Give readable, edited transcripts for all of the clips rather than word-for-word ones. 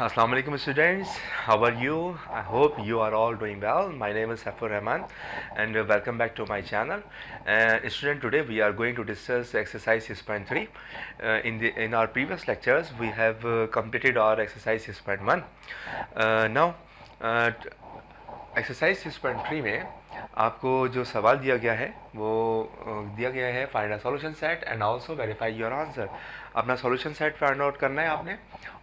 Assalamu alaikum students, how are you? I hope you are all doing well. My name is Safur Rahman and welcome back to my channel. Student, today we are going to discuss exercise 6.3. In our previous lectures we have completed our exercise 6.1. Now exercise 6.3 में आपको जो सवाल दिया गया है वो दिया गया है find a solution set and also verify your answer. अपना सॉल्यूशन सेट फाइंड आउट करना है आपने,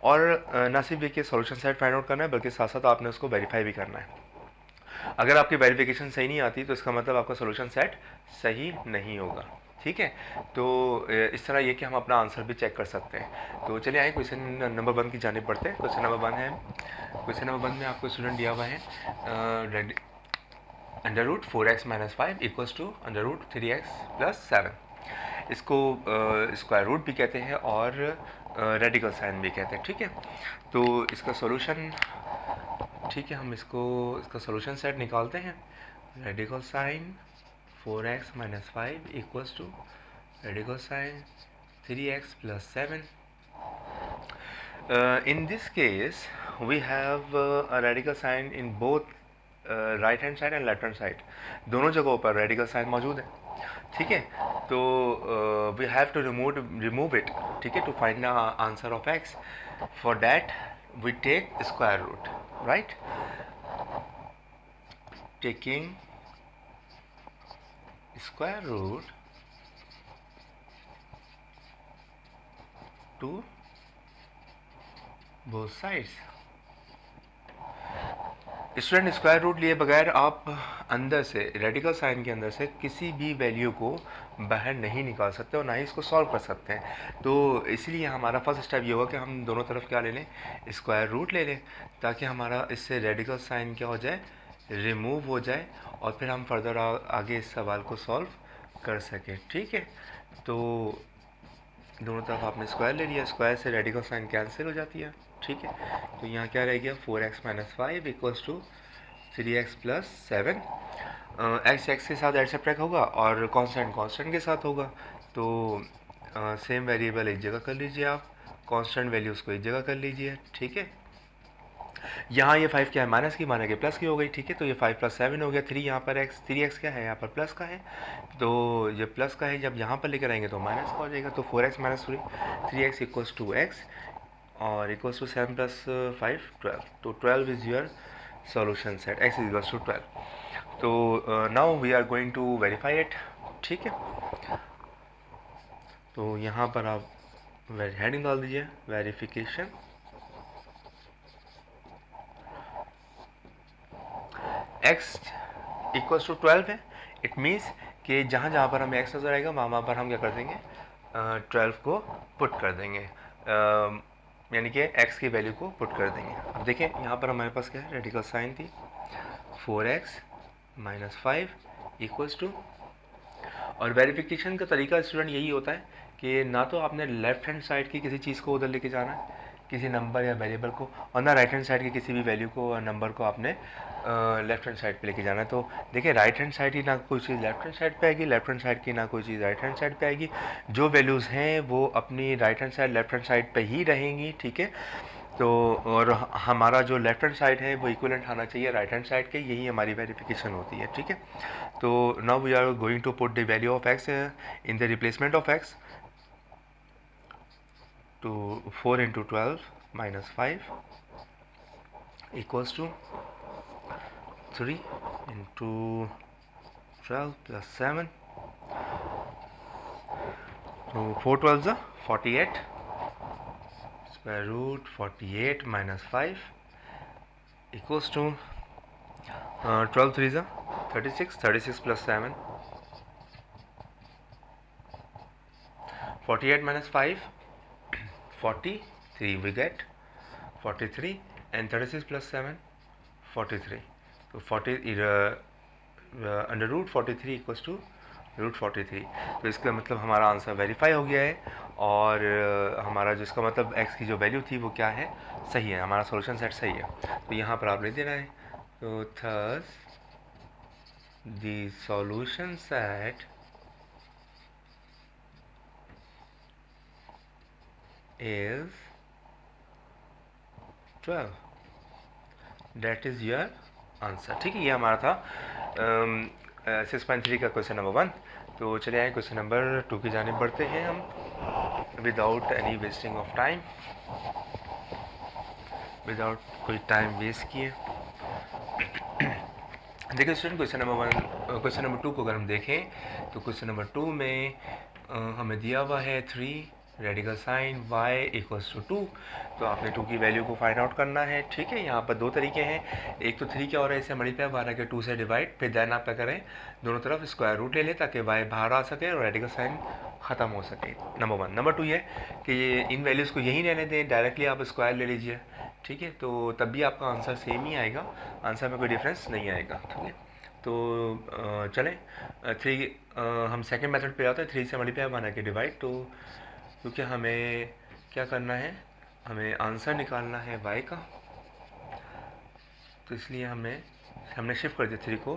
और ना सिर्फ ये कि सॉल्यूशन सेट फाइंड आउट करना है बल्कि साथ साथ आपने उसको वेरीफाई भी करना है। अगर आपकी वेरिफिकेशन सही नहीं आती तो इसका मतलब आपका सॉल्यूशन सेट सही नहीं होगा। ठीक है, तो इस तरह ये कि हम अपना आंसर भी चेक कर सकते हैं। तो चलिए आइए क्वेश्चन नंबर 1 की जानिब बढ़ते हैं। क्वेश्चन नंबर 1 है, क्वेश्चन नंबर 1 में आपको स्टूडेंट दिया हुआ है under root 4x minus 5 equals to under root 3x plus 7। इसको स्क्वायर रूट भी कहते हैं और रेडिकल साइन भी कहते हैं। ठीक है, तो इसका सॉल्यूशन, ठीक है, हम इसका सॉल्यूशन सेट निकालते हैं। Radical sign 4x minus 5 equals to radical sign 3x plus 7। In this case we have a radical sign in both right hand side and left hand side, दोनों जगहों पर रेडिकल साइन मौजूद है। ठीक है, तो we have to remove it. ठीक है, to find the answer of x, for that we take square root, right. Taking square root to both sides. Student, square root लिए बगैर आप अंदर से रेडिकल साइन के अंदर से किसी भी वैल्यू को बाहर नहीं निकाल सकते और ना ही इसको सॉल्व कर सकते हैं। तो इसीलिए हमारा फर्स्ट स्टेप ये होगा कि हम दोनों तरफ क्या ले लें, स्क्वायर रूट ले लें, ताकि हमारा इससे रेडिकल साइन क्या हो जाए, रिमूव हो जाए, और फिर हम फर्दर आगे इस सवाल को सॉल्व कर सकें। ठीक है, तो दोनों तरफ आपने स्क्वायर ले लिया, स्क्वायर से रेडिकल साइन कैंसिल हो जाती है। ठीक है, तो यहाँ क्या रह गया, 4x minus 5 equals to 3x plus 7। X x के साथ एड सब्ट्रैक्ट होगा और कांस्टेंट कांस्टेंट के साथ होगा, तो सेम वेरिएबल एक जगह कर लीजिए, आप कांस्टेंट वैल्यूज़ को एक जगह कर लीजिए। ठीक है, यहाँ ये 5 क्या है, माइनस की माना कि प्लस की हो गई। ठीक है, तो ये 5 प्लस 7 हो गया। 3 यहाँ पर एक्स, 3x क्या है, यहाँ पर प्लस का है, तो ये प्लस का है, जब यहाँ पर लेकर आएंगे तो माइनस का हो जाएगा। तो 4x minus 3x equals to x और इक्वल्स टू 7 प्लस 5 12। तो 12 is your solution set, x equals to 12। तो now we are going to verify it. ठीक है, तो यहाँ पर आप हेडिंग डाल दीजिए, वेरिफिकेशन। x इक्वल्स टू 12 है, इट मीन्स कि जहाँ जहाँ पर हमें x नज़र आएगा वहाँ पर हम क्या कर देंगे, 12 को पुट कर देंगे, यानी कि x की वैल्यू को पुट कर देंगे। अब देखें यहाँ पर हमारे पास क्या है, रेडिकल साइन थी 4x माइनस 5 इक्वल्स टू, और वेरिफिकेशन का तरीका स्टूडेंट यही होता है कि ना तो आपने लेफ्ट हैंड साइड की किसी चीज़ को उधर लेके जाना है, किसी नंबर या वेरिएबल को, और ना राइट हैंड साइड की किसी भी वैल्यू को और नंबर को आपने लेफ्ट हैंड साइड पे लेके जाना है। तो देखिए, राइट हैंड साइड की ना कोई चीज़ लेफ्ट हैंड साइड पे आएगी, लेफ्ट हैंड साइड की ना कोई चीज़ राइट हैंड साइड पे आएगी। जो वैल्यूज़ हैं वो अपनी right hand side left hand side पे ही रहेंगी। ठीक है, तो और हमारा जो लेफ्ट हैंड साइड है वो इक्विवेलेंट आना चाहिए राइट हैंड साइड के, यही हमारी वेरिफिकेशन होती है। ठीक है, तो now we are going to put the value of x in the replacement of x. तो 4 into 12 minus 5 equals to 3 into 12 plus 7. So 4 12s are 48. Square root 48 minus 5 equals to 12 3s are 36. 36 plus 7. 48 minus 5, 43, we get 43, and 36 plus 7 43. तो 40 under root 43 equals to root 43। तो इसका मतलब हमारा answer verify हो गया है, और हमारा जो इसका मतलब x की जो वैल्यू थी वो क्या है, सही है, हमारा सॉल्यूशन सेट सही है। तो यहाँ पर आप लिख देना है, तो thus the solution set is 12, that is your answer. ठीक है, ये हमारा था 6.3 का क्वेश्चन नंबर 1। तो चले आए क्वेश्चन नंबर 2 की जानिब बढ़ते हैं हम, without any wasting of time, without कोई टाइम वेस्ट किए। देखिए स्टूडेंट, क्वेश्चन नंबर 2 को अगर हम देखें तो क्वेश्चन नंबर 2 में हमें दिया हुआ है 3 radical sign y equals to 2। तो आपने 2 की वैल्यू को फाइंड आउट करना है। ठीक है, यहाँ पर दो तरीके हैं, एक तो 3 क्या हो रहा है, इसे मल्टीप्लाई 12 के 2 से डिवाइड, फिर देन आप क्या करें, दोनों तरफ स्क्वायर रूट ले लें ताकि y बाहर आ सके और रेडिकल साइन ख़त्म हो सके, नंबर 1। नंबर 2 ये कि ये इन वैल्यूज़ को यही रहने दें, डायरेक्टली आप स्क्वायर ले लीजिए। ठीक है, तो तब भी आपका आंसर सेम ही आएगा, आंसर में कोई डिफरेंस नहीं आएगा। ठीक है, तो चलें 3 हम सेकंड मेथड पे आते हैं, 3 से मल्टीप्लाई 1 के डिवाइड। तो क्योंकि हमें क्या करना है, हमें आंसर निकालना है y का, तो इसलिए हमने शिफ्ट कर दिया 3 को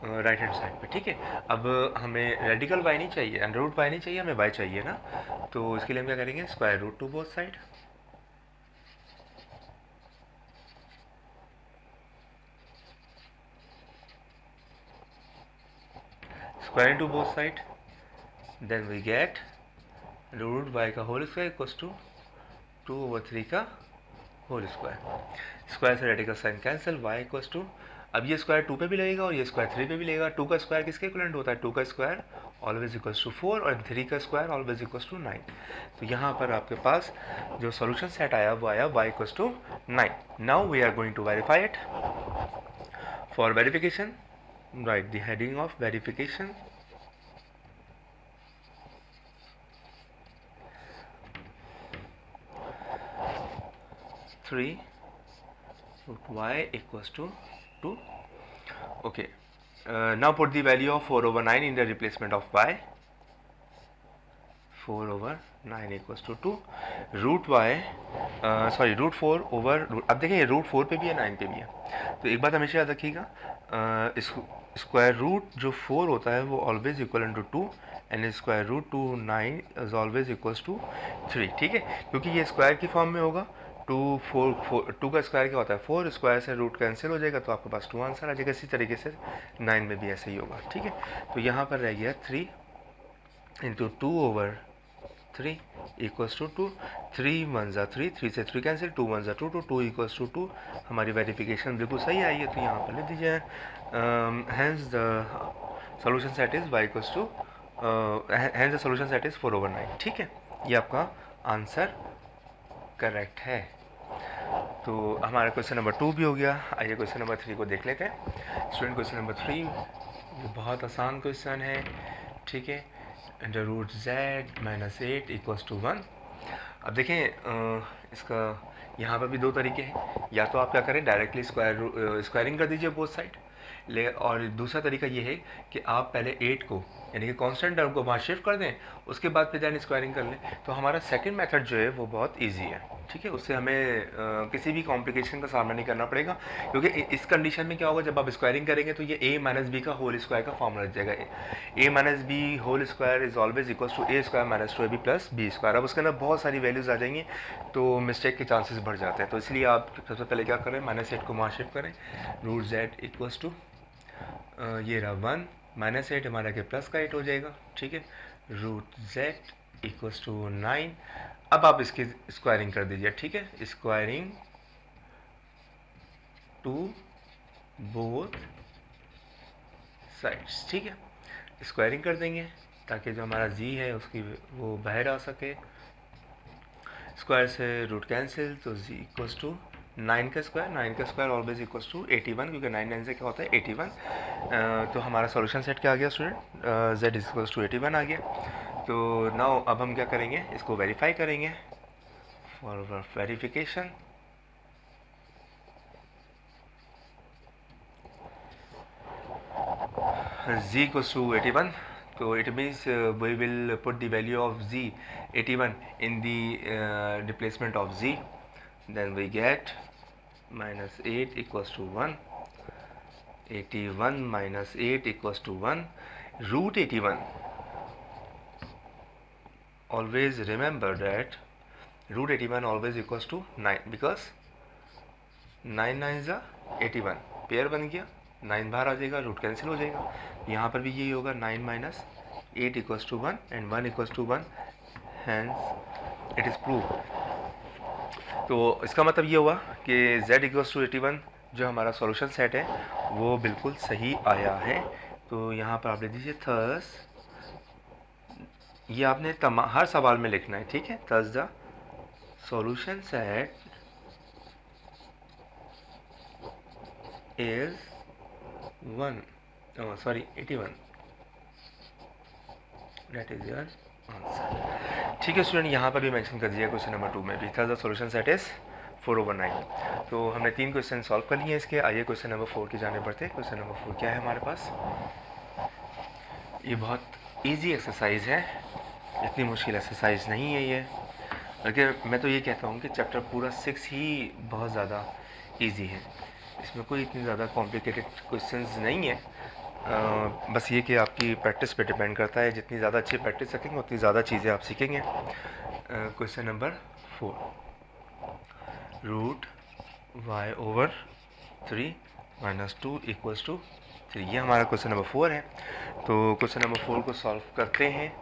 राइट हैंड साइड पे। ठीक है, अब हमें रेडिकल y नहीं चाहिए, अंडर रूट y नहीं चाहिए, हमें y चाहिए ना। तो इसके लिए हम क्या करेंगे, square root to both side, square to both side, then we get root y का होल स्क्वायर इक्वल्स टू 2/3 का होल स्क्वायर। स्क्वायर से radical sign cancel, y equals to, अब ये स्क्वायर 2 पे भी लगेगा और ये स्क्वायर 3 पे भी लगेगा। 2 का स्क्वायर किसके इक्वलेंट होता है, 2 का स्क्वायर ऑलवेज इक्वल्स टू 4 और 3 का स्क्वायर ऑलवेज इक्वल्स टू 9। तो यहाँ पर आपके पास जो सॉल्यूशन सेट आया वो आया y equals to 9। Now we are going to verify it. For verification write the heading of verification, root y equals to 2. Okay, now put the value of 4/9 in the replacement of y. 4/9 equals to 2. Root root 4 over, अब देखिए root 4 पे भी है, 9 पे भी है। तो एक बात हमेशा याद रखिएगा, स्क्वायर रूट जो 4 होता है वो always equal to 2 and square root to 9 is always equals to 3। ठीक है, क्योंकि ये स्क्वायर की फॉर्म में होगा। 2 का स्क्वायर क्या होता है, 4, स्क्वायर से रूट कैंसिल हो जाएगा तो आपके पास 2 आंसर आ जाएगा। इसी तरीके से 9 में भी ऐसे ही होगा। ठीक है, तो यहाँ पर रह गया 3 इंटू 2/3 इक्वल्स टू 2। 3 1 ज़ा 3, 3 से 3 कैंसिल, 2 1 ज़ा 2, 2 इक्वल्स टू 2। हमारी वेरिफिकेशन बिल्कुल सही आई है, तो यहाँ पर लिख दीजिए hence the solution set is y equals to, hence the solution set is 4/9। ठीक है, ये आपका आंसर करेक्ट है। तो हमारा क्वेश्चन नंबर 2 भी हो गया। आइए क्वेश्चन नंबर 3 को देख लेते हैं। स्टूडेंट क्वेश्चन नंबर 3 ये बहुत आसान क्वेश्चन है। ठीक है, under root z minus 8 equals to 1। अब देखें इसका यहाँ पर भी दो तरीके हैं, या तो आप क्या करें डायरेक्टली स्क्वायरिंग कर दीजिए बोथ साइड, और दूसरा तरीका ये है कि आप पहले 8 को यानी कि कांस्टेंट टर्म को वहाँ शिफ्ट कर दें, उसके बाद फिर देन स्क्वायरिंग कर लें। तो हमारा सेकंड मेथड जो है वो बहुत इजी है। ठीक है, उससे हमें किसी भी कॉम्प्लिकेशन का सामना नहीं करना पड़ेगा, क्योंकि इस कंडीशन में क्या होगा, जब आप स्क्वायरिंग करेंगे तो ये a माइनस बी का होल स्क्वायर का फॉर्मूला लग जाएगा। a minus B whole square is always equal to a square minus 2ab plus b square. अब उसके अंदर बहुत सारी वैल्यूज आ जाएंगी तो मिस्टेक के चांसेस बढ़ जाते हैं। तो इसलिए आप सबसे पहले क्या करें, -8 को वहाँ शिफ्ट करें, रूट z इक्वल्स टू ये रहा 1 -8 हमारा के प्लस का 8 हो जाएगा। ठीक है, रूट z इक्वल्स टू 9। अब आप इसकी स्क्वायरिंग कर दीजिए। ठीक है, स्क्वायरिंग टू बोथ साइड्स। ठीक है, स्क्वायरिंग कर देंगे ताकि जो हमारा z है उसकी वो बाहर आ सके। स्क्वायर से रूट कैंसिल, तो z इक्वल्स टू 9 का स्क्वायर ऑलवेज इक्वल्स टू 81, क्योंकि 9 से क्या होता है 81। तो हमारा सॉल्यूशन सेट क्या आ गया स्टूडेंट, z इक्वल्स टू 81 आ गया। तो नाउ अब हम क्या करेंगे, इसको वेरीफाई करेंगे। For verification z equals to 81, so it means we will put the value of z 81 in the replacement of z, then we get -8 equals to 1, 81 minus 8 equals to 1, root 81. Always remember that root 81 always equals to 9, because 9 9 ज़ा 81, pair बन गया, 9 बाहर आ जाएगा, root cancel हो जाएगा। यहाँ पर भी यही होगा, 9 minus 8 equals to 1 and 1 equals to 1, hence it is prove. तो इसका मतलब ये हुआ कि z इक्वल्स टू 81 जो हमारा सॉल्यूशन सेट है वो बिल्कुल सही आया है। तो यहाँ पर आप लिख दीजिए थर्स, ये आपने हर सवाल में लिखना है, ठीक है। Thus the solution set is 81, that is your answer. ठीक है स्टूडेंट, यहाँ पर भी मेंशन कर दिया क्वेश्चन नंबर 2 में भी, thus the solution set is 4/9। तो हमने 3 क्वेश्चन सॉल्व कर लिए हैं इसके। आइए क्वेश्चन नंबर 4 की जाने बढ़ते हैं। क्वेश्चन नंबर 4 क्या है हमारे पास? ये बहुत इजी एक्सरसाइज है, इतनी मुश्किल एक्सरसाइज नहीं है ये। अगर मैं तो ये कहता हूँ कि चैप्टर पूरा 6 ही बहुत ज़्यादा इजी है, इसमें कोई इतनी ज़्यादा कॉम्प्लिकेटेड क्वेश्चंस नहीं है। बस ये कि आपकी प्रैक्टिस पे डिपेंड करता है, जितनी ज़्यादा अच्छी प्रैक्टिस रखेंगे उतनी ज़्यादा चीज़ें आप सीखेंगे। क्वेश्चन नंबर 4, रूट y/3 - 2 = 3, ये हमारा क्वेश्चन नंबर 4 है। तो क्वेश्चन नंबर 4 को सॉल्व करते हैं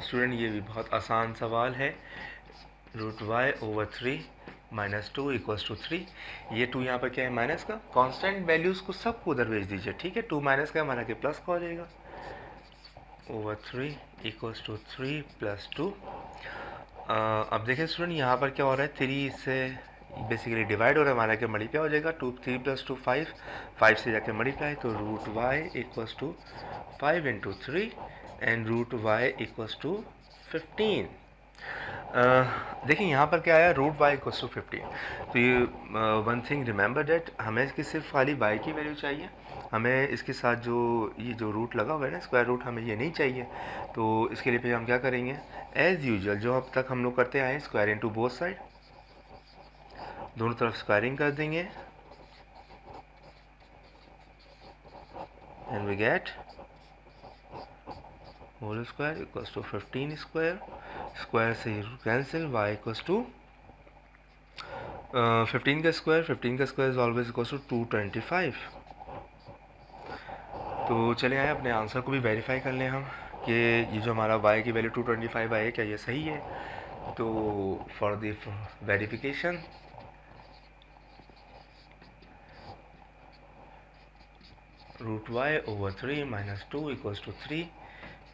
स्टूडेंट। ये भी बहुत आसान सवाल है। Root y/3 - 2 = 3। ये 2 यहाँ पर क्या है, माइनस का। कांस्टेंट वैल्यूज़ को सबको उधर भेज दीजिए, ठीक है। 2 माइनस का माना कि प्लस का हो जाएगा, ओवर 3 = 3 + 2। अब देखिए स्टूडेंट, यहाँ पर क्या हो रहा है, 3 से बेसिकली डिवाइड हो रहा है, हमारा क्या मल्टीप्लाई हो जाएगा। 3 + 2 5, 5 से जाके मल्टीप्लाई, तो root y = 5 × 3 and root y = 15। देखिए यहाँ पर क्या आया, रूट y = 15। तो ये वन थिंग रिमेंबर डेट, हमें इसकी सिर्फ खाली y की वैल्यू चाहिए, हमें इसके साथ जो ये जो रूट लगा हुआ है ना, स्क्वायर रूट, हमें ये नहीं चाहिए। तो इसके लिए फिर हम क्या करेंगे, एज़ यूजुअल जो अब तक हम लोग करते आए, स्क्वायर इनटू बोथ साइड, दोनों तरफ स्क्वायरिंग कर देंगे and we get whole square equals to 15 square, square से कैंसिल, y इक्वल्स टू 15 का square is always equals to 225। तो चले आए अपने आंसर को भी वेरीफाई कर लें हम कि ये जो हमारा y की वैल्यू 225 आई है, क्या ये सही है। तो for the verification root y/3 - 2 = 3,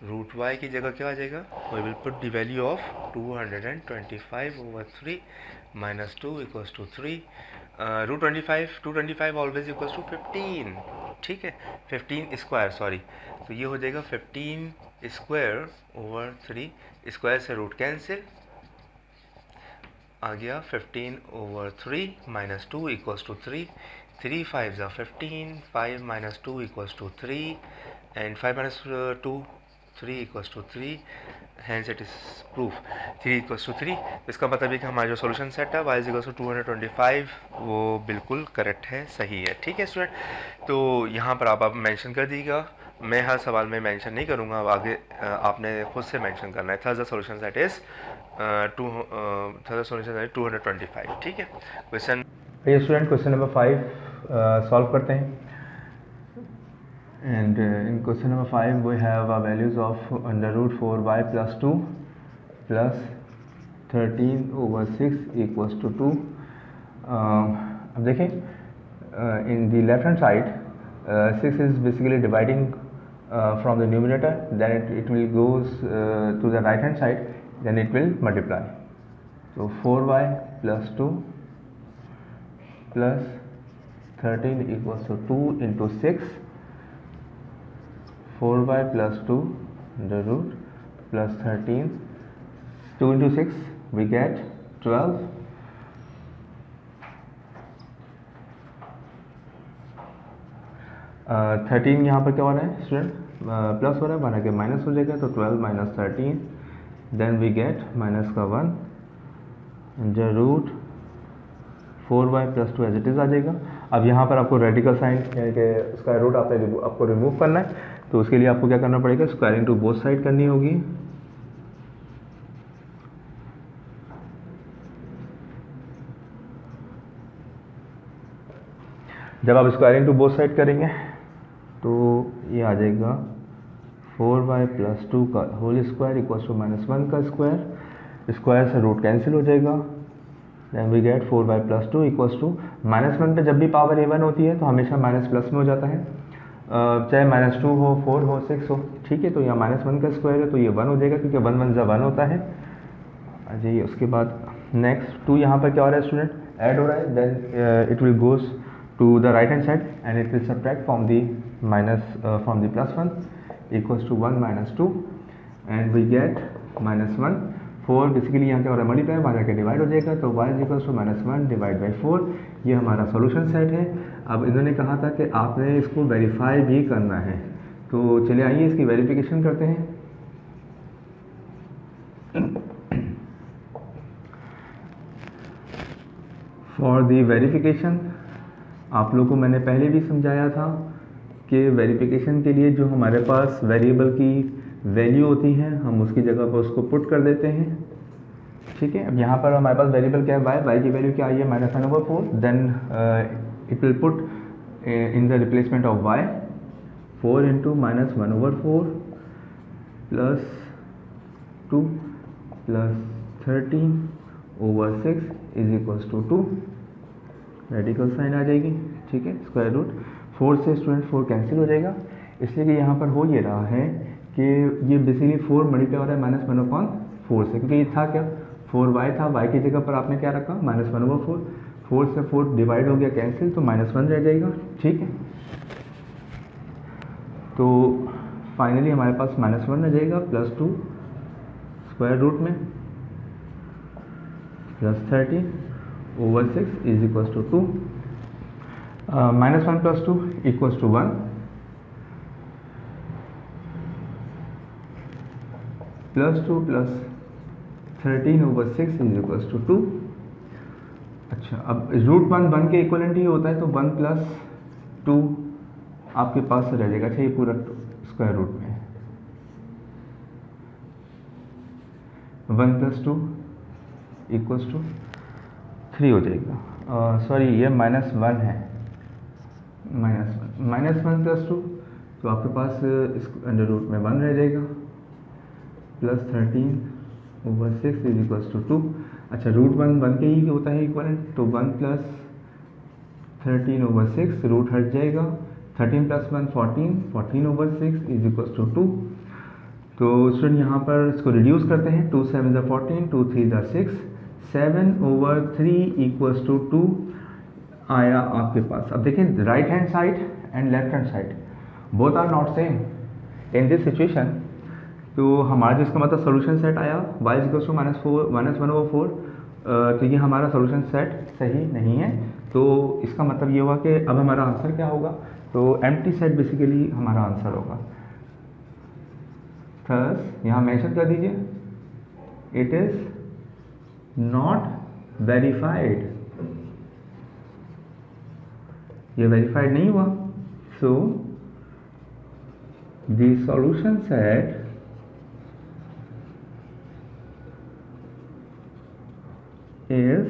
root y की जगह क्या आ जाएगा, we will put the value of 225/3 - 2 = 3। Root 225 always equals to 15, ठीक है। 15 स्क्वायर, सॉरी, तो ये हो जाएगा 15 स्क्वायर/3, स्क्वायर से रूट कैंसिल, आ गया 15/3 - 2 = 3, 3 5 = 15, 5 - 2 = 3 and 5 - 2 3 = 3, hence it is proof 3 = 3। इसका मतलब है कि हमारा जो सॉल्यूशन सेट है y = 225 वो बिल्कुल करेक्ट है, सही है, ठीक है स्टूडेंट। तो यहाँ पर आप मेंशन कर दीजिएगा, मैं हर सवाल में मेंशन नहीं करूँगा, अब आगे आपने खुद से मेंशन करना है। थर्ड सॉल्यूशन सेट इज 225, ठीक है। Question student, question number 5 solve करते हैं। And in question number 5 we have values of √4y + 2 plus 13/6 = 2। अब देखें, in the left hand side 6 is basically dividing from the numerator, then it will goes to the right hand side, then it will multiply. So 4y + 2 plus 13 = 2 × 6, 4y + 2 the root plus 13, 2 × 6 we get 12, 13 यहाँ पर क्या हो रहा है student, plus हो रहा है, माना कि माइनस हो जाएगा, तो 12 - 13, देन वी गेट माइनस का 1, the root 4y + 2 as it is आ जाएगा। अब यहाँ पर आपको रेडिकल साइन यानी कि उसका रूट आपको रिमूव करना है, तो उसके लिए आपको क्या करना पड़ेगा, स्क्वायरिंग टू बोथ साइड करनी होगी। जब आप स्क्वायरिंग टू बोथ साइड करेंगे तो ये आ जाएगा 4y प्लस 2 का होल स्क्वायर इक्वल्स टू -1 का स्क्वायर, स्क्वायर से रूट कैंसिल हो जाएगा, then we get 4y plus 2 equals to -1 पे जब भी पावर a1 होती है तो हमेशा माइनस प्लस में हो जाता है, चाहे -2 हो, 4 हो, 6 हो, ठीक है। तो यहाँ -1 का स्क्वायर है तो ये 1 हो जाएगा क्योंकि 1 1 1 होता है। आ जाइए उसके बाद नेक्स्ट 2 यहाँ पर क्या हो रहा है स्टूडेंट, ऐड हो रहा है, then it will goes to the right hand side and it will subtract from the +1 equals to 1 minus 2 and we get -1 4 basically यहाँ क्या हो रहा है मल्टीप्लाई, वहाँ जाके डिवाइड हो जाएगा तो y is equals to -1 divide by 4, ये हमारा सॉल्यूशन सेट है। अब इन्होंने कहा था कि आपने इसको वेरीफाई भी करना है, तो चलिए आइए इसकी वेरिफिकेशन करते हैं। फॉर द वेरिफिकेशन आप लोगों को मैंने पहले भी समझाया था कि वेरिफिकेशन के लिए जो हमारे पास वेरिएबल की वैल्यू होती है हम उसकी जगह पर उसको पुट कर देते हैं, ठीक है। अब यहाँ पर हमारे पास वेरिएबल क्या है, y की वैल्यू क्या आई है -1/4, then it will put in the replacement of y 4 into -1/4 plus 2 plus 13/6 is equals to 2, radical sign आ जाएगी, ठीक है। स्क्वायर रूट 4 से स्टूडेंट 4 कैंसिल हो जाएगा, इसलिए कि यहाँ पर हो ये रहा है कि ये बेसिकली 4 मल्टीप्लाई हो रहा है -1/4 से, क्योंकि ये था क्या 4y था, y की जगह पर आपने क्या रखा -1/4, 4 से 4 डिवाइड हो गया कैंसिल तो -1 रह जाएगा, ठीक है। तो फाइनली हमारे पास -1 रह जाएगा प्लस 2 स्क्वायर रूट में plus 13/6 is equals to 2, -1 plus 2 equals to 1 plus 2 plus 13/6 is equals to 2। अच्छा, अब √1 के इक्वलेंट ही होता है तो 1 प्लस 2 आपके पास रह जाएगा, अच्छा ये पूरा स्क्वायर रूट में 1 प्लस 2 इक्वल्स टू 3 हो जाएगा, सॉरी ये -1 है, -1 प्लस 2 तो आपके पास इस अंडर रूट में 1 रह जाएगा प्लस 13/6 इज इक्वल्स टू 2। अच्छा, √1 के ही होता है इक्वलेंट, तो 1 प्लस 13/6 रूट हट जाएगा, 13 प्लस 1 14, 14/6 इज इक्वल्स टू 2। तो स्टूडेंट यहाँ पर इसको रिड्यूस करते हैं, 2 7 ज़ा 14, 2 3 ज़ा 6, 7/3 इक्वल्स टू 2 आया आपके पास। अब देखें right hand side and left hand side both are not same in this situation, तो हमारा जिसका मतलब सोल्यूशन सेट आया y इक्वल्स टू -1/4, तो ये हमारा सोल्यूशन सेट सही नहीं है, तो इसका मतलब ये हुआ कि अब हमारा आंसर क्या होगा, तो एम्प्टी सेट बेसिकली हमारा आंसर होगा। थर्स यहाँ मेंशन कर दीजिए इट इज नॉट वेरीफाइड, ये वेरीफाइड नहीं हुआ, so the solution set is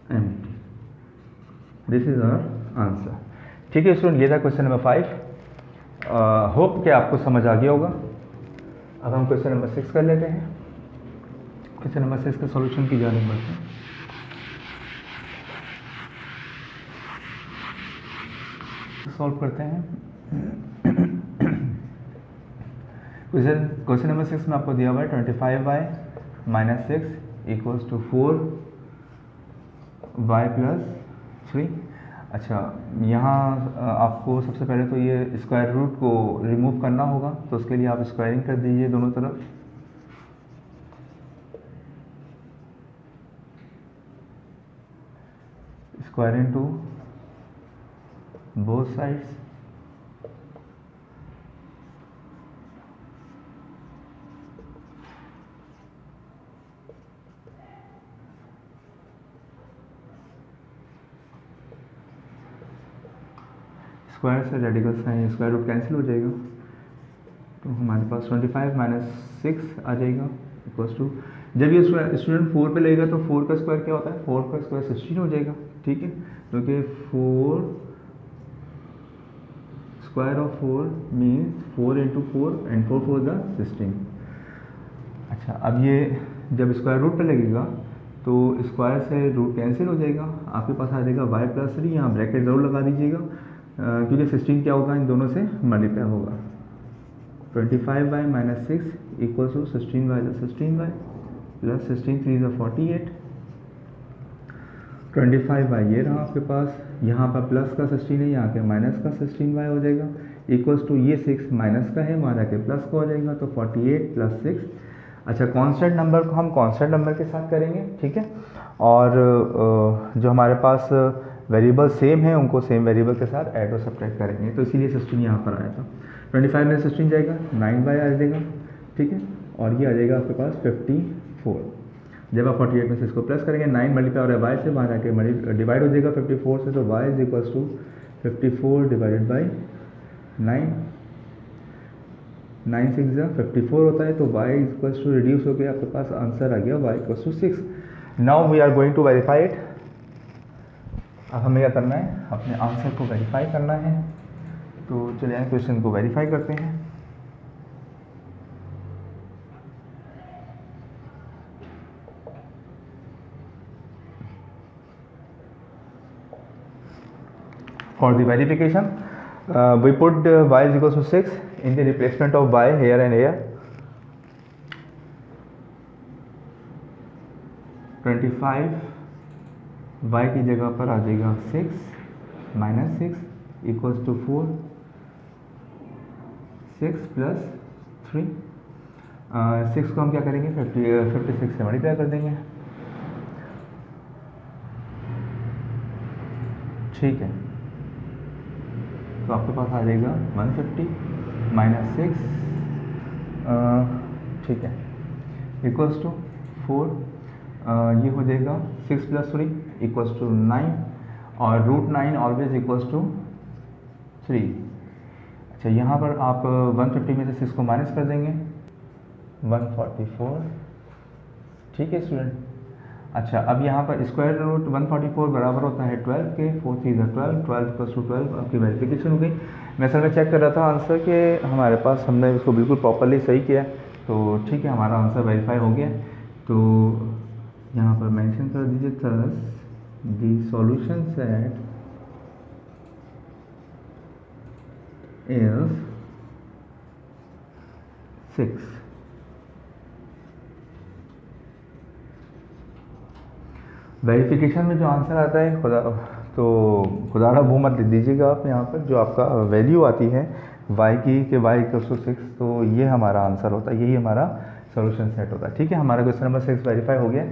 empty, this is our answer, ठीक है स्टूडेंट। ये था क्वेश्चन नंबर 5, होप कि आपको समझ आ गया होगा। अब हम क्वेश्चन नंबर 6 कर लेते हैं, क्वेश्चन नंबर 6 के सॉल्यूशन की जानिब बढ़ते हैं। सॉल्व करते हैं क्वेश्चन नंबर 6 में आपको दिया हुआ है 25y - 6 equals to 4y plus 3। अच्छा, यहाँ आपको सबसे पहले तो ये स्क्वायर रूट को रिमूव करना होगा, तो उसके लिए आप स्क्वायरिंग कर दीजिए दोनों तरफ, squaring to both sides, square से radical sign square root cancel हो जाएगा, तो हमारे पास 25 - 6 आ जाएगा इक्वल्स टू, जब ये स्टूडेंट 4 पे लगेगा तो 4 का स्क्वायर क्या होता है, 4 का स्क्वायर 16 हो जाएगा, ठीक है, क्योंकि 4 square of 4 means 4 into 4 and 4 4 the 16। अच्छा, अब ये जब स्क्वायर रूट पे लगेगा तो स्क्वायर से रूट कैंसिल हो जाएगा, आपके पास आ जाएगा y प्लस 3, यहाँ ब्रैकेट ज़रूर लगा दीजिएगा क्योंकि 16 क्या होगा, इन दोनों से मल्टीप्लाई होगा। 25y minus 6 equal to 16y 16y plus 16 3 ज़ा 48। 25y ये रहा आपके पास, यहाँ पर प्लस का 16 है, यहाँ के माइनस का 16y हो जाएगा, इक्वल्स टू ये 6 माइनस का है, वहाँ जाके प्लस का हो जाएगा, तो 48 प्लस 6। अच्छा, कांस्टेंट नंबर को हम कांस्टेंट नंबर के साथ करेंगे, ठीक है, और जो हमारे पास वेरिएबल सेम है उनको सेम वेरिएबल के साथ ऐड और सब्ट्रैक्ट करेंगे, तो इसीलिए 16 यहाँ पर आया था। 25 में 16 जाएगा, 9y आ जाएगा, ठीक है, और ये आ जाएगा आपके पास 54। जब आप 48 में से इसको प्लस करेंगे, 9 मल्टीप्लाई हो रहा है y से, वहाँ जाके डिवाइड हो जाएगा 54 से, तो y is equals to 54 divided by 9, 9 6 ज़ा 54 होता है, तो y इक्वल्स टू रिड्यूस हो गया, आपके पास आंसर आ गया y equals to 6। Now we are going to verify it. अब हमें क्या करना है, अपने आंसर को वेरीफाई करना है, तो चलिए क्वेश्चन को वेरीफाई करते हैं। For the verification, we put y is equals to 6 in the replacement of y here and here. 25 y की जगह पर आ जाएगा 6 माइनस 6 इक्वल्स टू 4, 6 प्लस 3। 6 को हम क्या करेंगे, 56 से मल्टीप्लाई कर देंगे, ठीक है, तो आपके पास आ जाएगा 150 माइनस 6, ठीक है, इक्वल्स टू 4, ये हो जाएगा 6 प्लस 3 इक्वल्स टू 9, और रूट 9 ऑलवेज इक्वल्स टू 3। अच्छा, यहाँ पर आप 150 में से 6 को माइनस कर देंगे, 144, ठीक है स्टूडेंट। अच्छा, अब यहाँ पर स्क्वायर रूट 144 बराबर होता है 12 के, 4 3 12, 12 प्लस टू 12, आपकी वेरिफिकेशन हो गई। मैं सर में चेक कर रहा था आंसर के हमारे पास, हमने इसको बिल्कुल प्रॉपरली सही किया, तो ठीक है, हमारा आंसर वेरीफाई हो गया। तो यहाँ पर मेंशन कर दीजिए thus the solution set is 6। Verification में जो आंसर आता है खुदारा वो मत लिख दीजिएगा आप, यहाँ पर जो आपका वैल्यू आती है y की कि y इक्वल्स टू 6, तो ये हमारा आंसर होता है, यही हमारा सॉल्यूशन सेट होता है, ठीक है। हमारा क्वेश्चन नंबर 6 वेरीफाई हो गया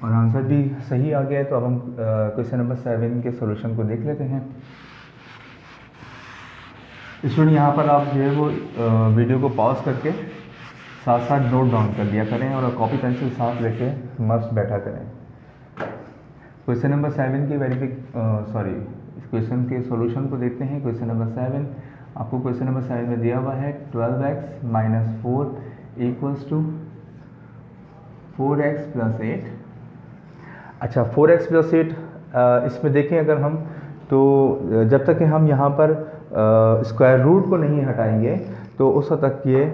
और आंसर भी सही आ गया है। तो अब हम क्वेश्चन नंबर 7 के सॉल्यूशन को देख लेते हैं। स्टूडेंट, यहाँ पर आप जो है वो वीडियो को पॉज करके साथ साथ नोट डाउन कर लिया करें और कॉपी पेंसिल साथ लेके मस्त बैठा करें। क्वेश्चन नंबर 7 की इस क्वेश्चन के सॉल्यूशन को देखते हैं। क्वेश्चन नंबर 7, आपको क्वेश्चन नंबर 7 में दिया हुआ है 12x minus 4 equals to 4x plus 8। अच्छा, 4x प्लस 8 इसमें देखें अगर हम, तो जब तक कि हम यहाँ पर स्क्वायर रूट को नहीं हटाएंगे तो उस वक्त तक ये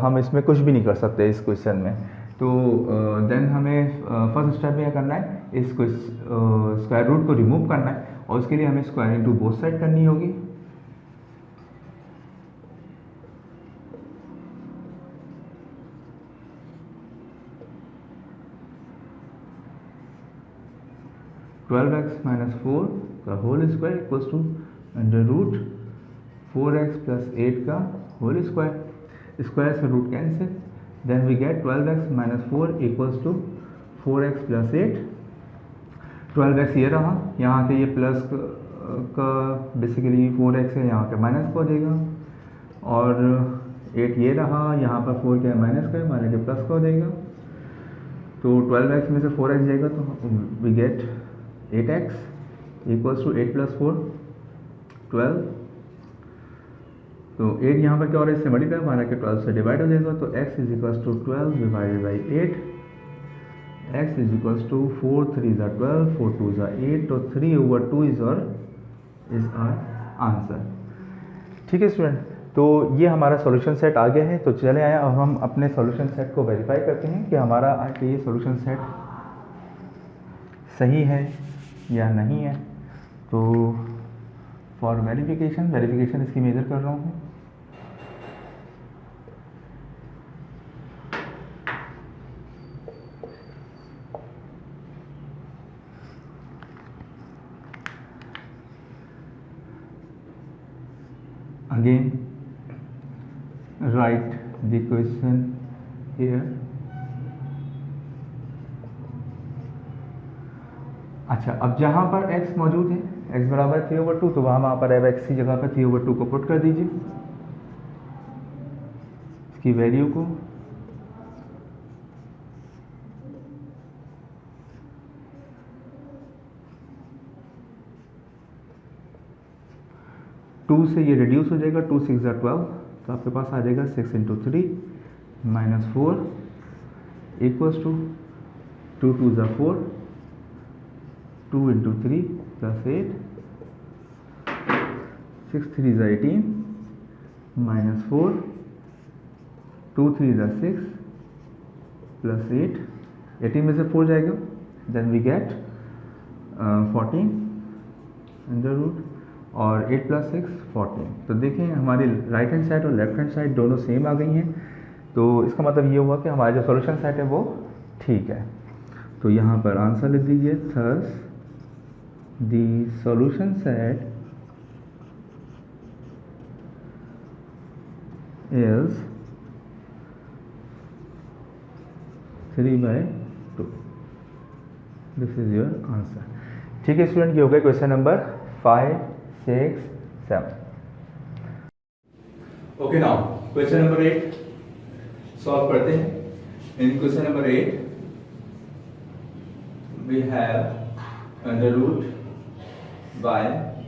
हम इसमें कुछ भी नहीं कर सकते इस क्वेश्चन में। तो देन हमें फर्स्ट स्टेप में क्या करना है, इसको स्क्वायर रूट को रिमूव करना है और उसके लिए हमें स्क्वायर इनटू बोथ साइड करनी होगी। (12x माइनस 4 का whole square equals to under root 4x plus 8 का होल स्क्वायर। स्क्वायर से root cancel, then we get 12x minus 4 equals to 4x plus 8। 12x ये रहा, यहाँ के ये प्लस का बेसिकली 4x है, यहाँ के माइनस का हो जाएगा, और 8 ये रहा, यहाँ पर 4 क्या है माइनस का है, माने के प्लस का हो जाएगा। तो 12x में से 4x जाएगा तो we get 8x equals to 8 plus 4 12। तो 8 यहाँ पर क्या हो रहा है, इससे मल्टीप्लाई, माना कि 12 से डिवाइड हो जाएगा, तो x is equals to 12 divided by 8। x is equals to 4 3 ज़ा 12, 4 2 ज़ा 8, तो 3/2 इज आर आंसर। ठीक है स्टूडेंट, तो ये हमारा सॉल्यूशन सेट आ गया है। तो चले आए अब हम अपने सॉल्यूशन सेट को वेरीफाई करते हैं कि हमारा ये सॉल्यूशन सेट सही है या नहीं है। तो फॉर वेरिफिकेशन इसकी मेजर कर रहा हूँ। Again, write the question here. अच्छा, अब जहाँ पर x मौजूद है, x बराबर 3/2, तो वहाँ पर अब x की जगह पर 3/2 को पुट कर दीजिए, इसकी वैल्यू को। टू से ये रिड्यूस हो जाएगा, 2 6 ज़ा 12, तो आपके पास आ जाएगा 6 × 3 - 4 इक्वल्स टू 2 2 ज़ा 4, 2 × 3 + 8, 6 3 ज़ा 18 - 4, 2 3 ज़ा 6 + 8, 18 में से 4 जाएगा, then we get 14 under root, और 8 + 6 14। तो देखें हमारी राइट हैंड साइड और लेफ्ट हैंड साइड दोनों सेम आ गई हैं। तो इसका मतलब ये हुआ कि हमारा जो सॉल्यूशन सेट है वो ठीक है। तो यहाँ पर आंसर लिख दीजिए, thus the solution set is 3/2। This is your answer. ठीक है स्टूडेंट, ये हो गया question number 5 6 7। Okay, now question number 8 solve करते हैं। In question number 8 we have under root y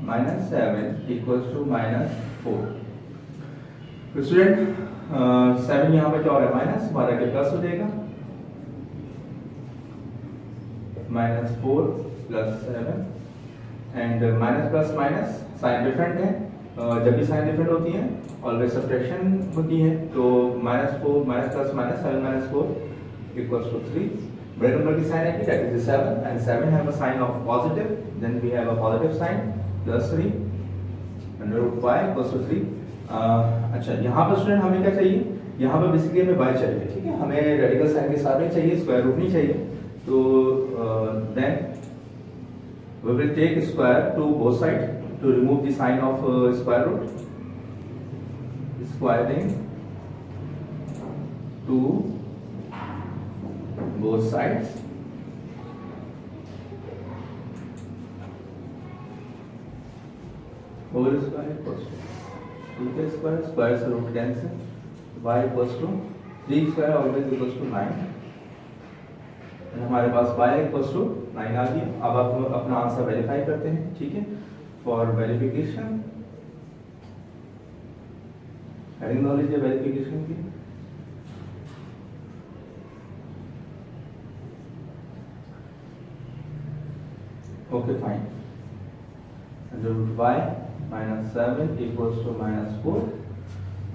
-7 equals to -4। तो स्टूडेंट 7 यहाँ पर क्या हो रहा है, माइनस, हमारा के प्लस हो जाएगा, -4 + 7, and minus plus minus sign different है। जब भी साइन डिफरेंट होती है ऑलवेज सब्ट्रैक्शन होती है। तो -4 -+ -7 - 4 इक्वल्स टू 3। बड़े नंबर की साइन है कि that is 7, and 7 have a sign of positive, then we have a positive sign, +3 under root y equals to 3। अच्छा, यहाँ पर स्टूडेंट हमें क्या चाहिए, यहाँ पर बेसिकली हमें y चाहिए। ठीक है, हमें रेडिकल साइन के साथ नहीं चाहिए, स्क्वायर रूट नहीं चाहिए। तो then we will take square to both sides to remove the sign of square root, squaring to both sides, whole square equals to 2 square, square से root cancel, y equals to 3 square always equals to 9। हमारे पास y equals to 9 आ गया। अब आप अपना answer verify करते हैं। ठीक है, फॉर वेरिफिकेशन हेडिंग नॉलेज है वेरिफिकेशन की। Okay fine, root y -7 equals to -4,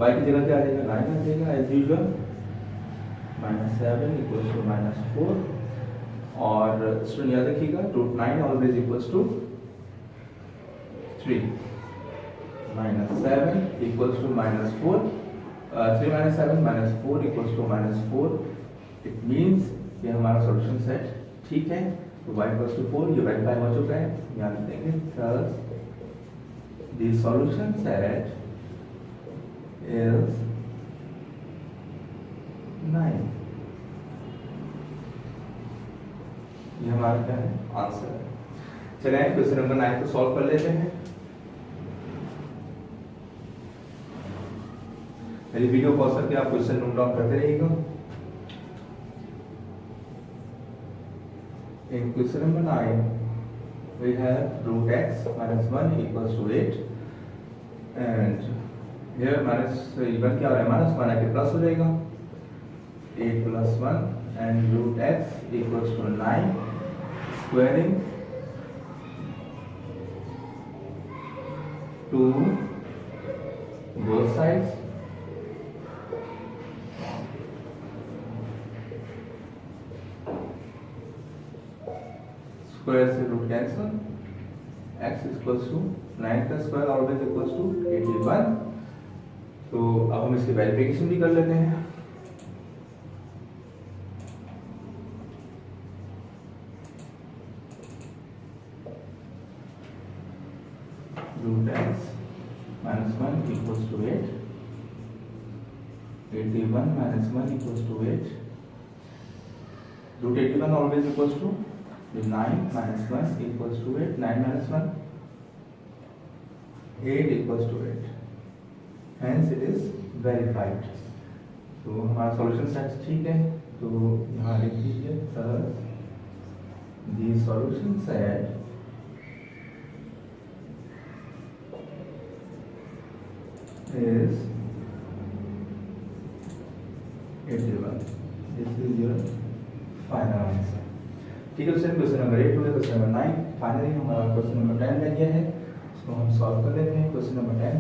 y की जगह क्या आ जाएगा, 9 आ जाएगा एज यूजुअल, -7 इक्वल्स टू -4, और स्टूडेंट याद रखिएगा root 9 always equals to 3, -7 equals to -4, 3 - 7 -4 equals to -4। It means ये हमारा सॉल्यूशन सेट ठीक है। तो y इक्वल्स टू 4 ये वेरीफाई हो चुका है। याद रखेंगे, thus the solution set is 9। ये हमारा क्या है, आंसर है। चलिए क्वेश्चन नंबर 9 को सॉल्व कर लेते हैं। मेरी वीडियो पॉज करके आप क्वेश्चन नोट डाउन करते रहिएगा। इन question number 9 we have root x -1 equals to 8, and here minus even क्या हो रहा है, माइनस, माना के प्लस हो जाएगा, 8 + 1 and root x equals to 9 squaring to both sides square से root cancel x equals to 9 का square always equals to 81। तो अब हम इसकी वेरिफिकेशन भी कर लेते हैं। root x minus 1 equals to 8, 81 minus 1 equals to 8, root 81 always equals to 9 minus 1 equals to 8, 9 minus 1, 8 equals to 8, hence it is verified। तो हमारा सॉल्यूशन सेट ठीक है, तो यहाँ लिख दीजिए sir the solution set is 81। This is your final answer। ठीक है क्वेश्चन नंबर 8 हो गया, क्वेश्चन नंबर 9 फाइनली हमारा क्वेश्चन नंबर 10 लग गया है, इसको हम सॉल्व कर लेते हैं। Question number 10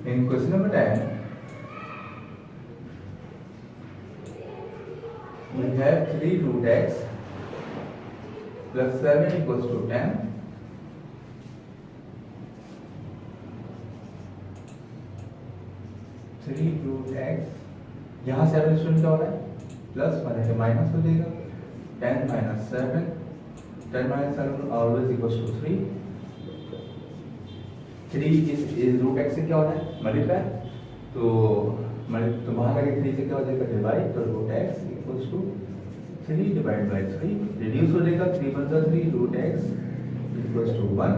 in question number 10 we have 3 root x plus 7 equals to 10, 3 root x यहाँ 7 स्टूडेंट क्या हो रहा है प्लस माने के माइनस हो जाएगा, 10 minus 7, 10 minus 7 always equals to 3, 3 इस रूट x से क्या होना है मल्टीप्लाई, तो वहाँ का 3 से क्या हो जाएगा डिवाइड, तो root x equals to 3 divide by 3 reduce हो जाएगा, 3 बन 3 रूट x इक्वल्स टू 1।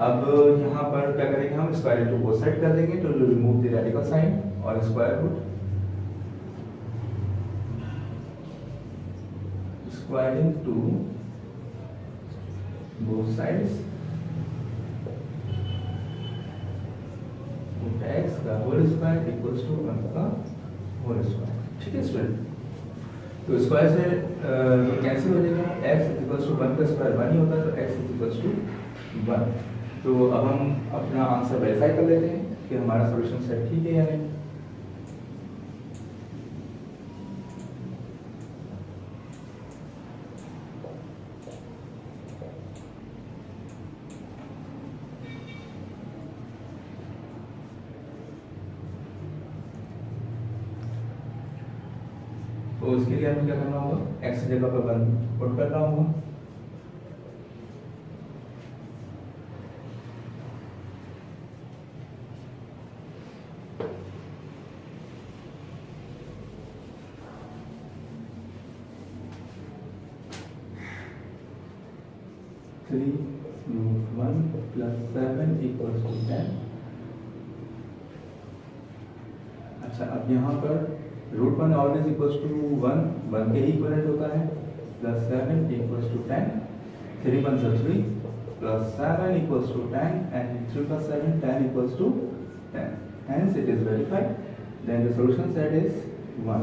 अब यहाँ पर क्या करेंगे हम स्क्वायर इनटू बोथ साइड कर देंगे, तो रिमूव द रेडिकल साइन और square root, square into both sides x का होल स्क्वायर इक्वल्स टू 1 का होल स्क्वायर। ठीक है स्टूडेंट, तो स्क्वायर से कैंसिल हो जाएगा, x इक्वल्स टू 1 का स्क्वायर 1 ही होता है, तो x इक्वल्स टू 1। तो अब हम अपना आंसर वेरीफाई कर लेते हैं कि हमारा सॉल्यूशन सेट ठीक है या नहीं। तो उसके लिए हमें क्या करना होगा, x जगह पर 1 पुट करना होगा, three root 1 plus 7 equals to 10। अच्छा, अब यहाँ पर रूट 1 ऑलवेज इक्वल्स टू 1 के ही इक्विवेलेंट होता है, plus 7 equals to 10, 3 1 3 plus 7 equals to 10 and 3 plus 7 10 equals to 10, hence it is verified, then the solution set is 1।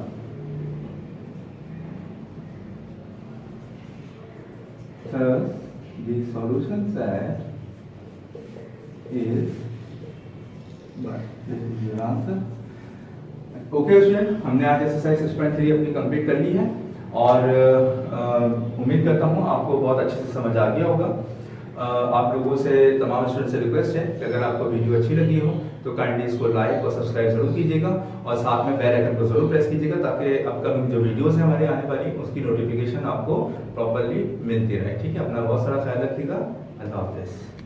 Thus the solution set is 1। This is your answer। Okay student, हमने आज exercise 6.3 अपनी complete कर ली है और उम्मीद करता हूँ आपको बहुत अच्छे से समझ आ गया होगा। आप लोगों से, तमाम स्टूडेंट से रिक्वेस्ट है कि अगर आपको वीडियो अच्छी लगी हो तो काइंडली इसको लाइक और सब्सक्राइब जरूर कीजिएगा और साथ में बेल आइकन को जरूर प्रेस कीजिएगा ताकि अपकमिंग जो वीडियोस हैं हमारे आने वाली उसकी नोटिफिकेशन आपको प्रॉपरली मिलती रहे। ठीक है, अपना बहुत सारा ख्याल रखिएगा। अल्लाह हाफिज़।